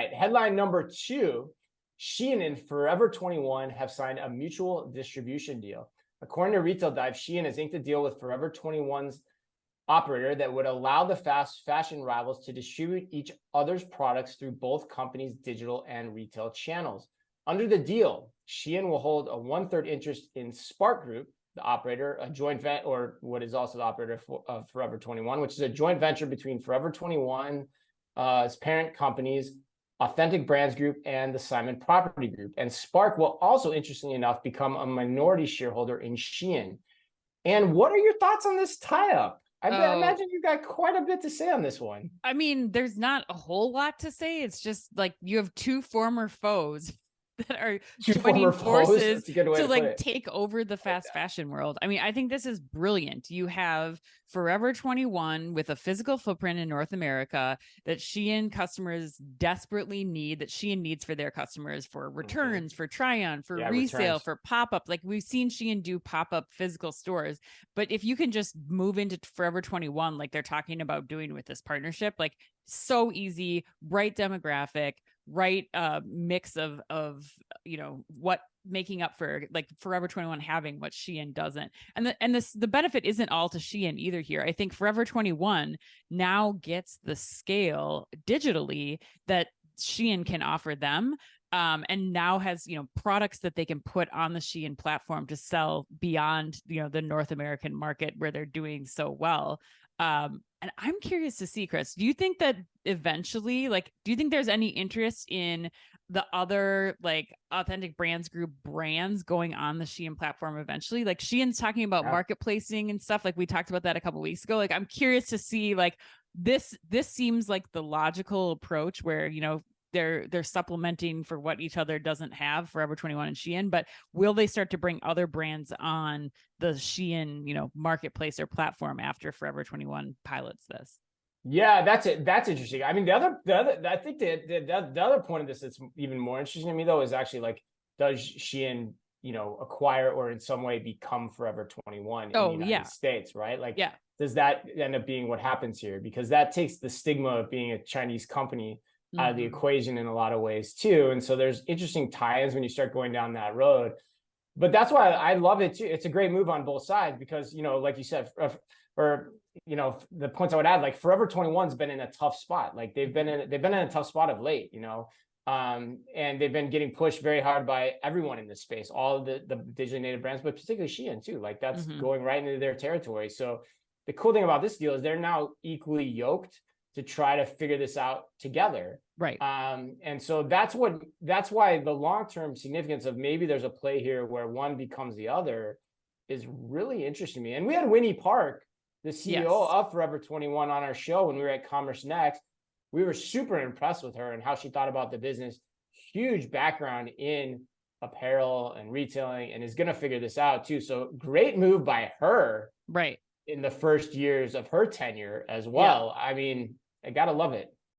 right. Headline number 2, SHEIN and Forever 21 have signed a mutual distribution deal. According to Retail Dive, SHEIN has inked a deal with Forever 21's operator that would allow the fast fashion rivals to distribute each other's products through both companies' digital and retail channels. Under the deal, SHEIN will hold a 1/3 interest in Spark Group, the operator, a joint venture, or what is also the operator of Forever 21, which is a joint venture between Forever 21's parent companies, Authentic Brands Group, and the Simon Property Group. And Spark will also, interestingly enough, become a minority shareholder in SHEIN. And what are your thoughts on this tie-up? I imagine you got quite a bit to say on this one. I mean, there's not a whole lot to say. It's just like you have two former foes that are joining forces to like take over the fast fashion world. I mean, I think this is brilliant. You have Forever 21 with a physical footprint in North America that SHEIN customers desperately need, that SHEIN needs for their customers, for returns, for try-on, for resale, for pop-up. Like we've seen SHEIN do pop-up physical stores, but if you can just move into Forever 21, like they're talking about doing with this partnership, like so easy, right demographic, right mix of what making up for like Forever 21 having what SHEIN doesn't, and the benefit isn't all to SHEIN either here. I think Forever 21 now gets the scale digitally that SHEIN can offer them, and now has products that they can put on the SHEIN platform to sell beyond the North American market where they're doing so well. And I'm curious to see, Chris, do you think that eventually, do you think there's any interest in the other like Authentic Brands Group brands going on the SHEIN platform eventually? Like SHEIN's talking about marketplacing and stuff. Like we talked about that a couple of weeks ago. Like I'm curious to see, like this seems like the logical approach where, they're supplementing for what each other doesn't have, Forever 21 and SHEIN, but will they start to bring other brands on the SHEIN, marketplace or platform after Forever 21 pilots this? Yeah, that's it. That's interesting. I mean, the other, I think the other point of this that's even more interesting to me though is actually like, does SHEIN, acquire or in some way become Forever 21 in the United States, right? Like, does that end up being what happens here? Because that takes the stigma of being a Chinese company out of the equation in a lot of ways too. And so there's interesting tie-ins when you start going down that road. But that's why I love it too. It's a great move on both sides because, like you said, the points I would add, like Forever 21's been in a tough spot. Like they've been in a tough spot of late, and they've been getting pushed very hard by everyone in this space, all of the digitally native brands, but particularly SHEIN too. Like that's going right into their territory. So the cool thing about this deal is they're now equally yoked to try to figure this out together. Right. And so that's why the long-term significance of maybe there's a play here where one becomes the other is really interesting to me. And we had Winnie Park, the CEO of Forever 21, on our show when we were at Commerce Next. We were super impressed with her and how she thought about the business. Huge background in apparel and retailing, and is going to figure this out too. So great move by her. Right. In the first years of her tenure as well. I mean, I gotta love it.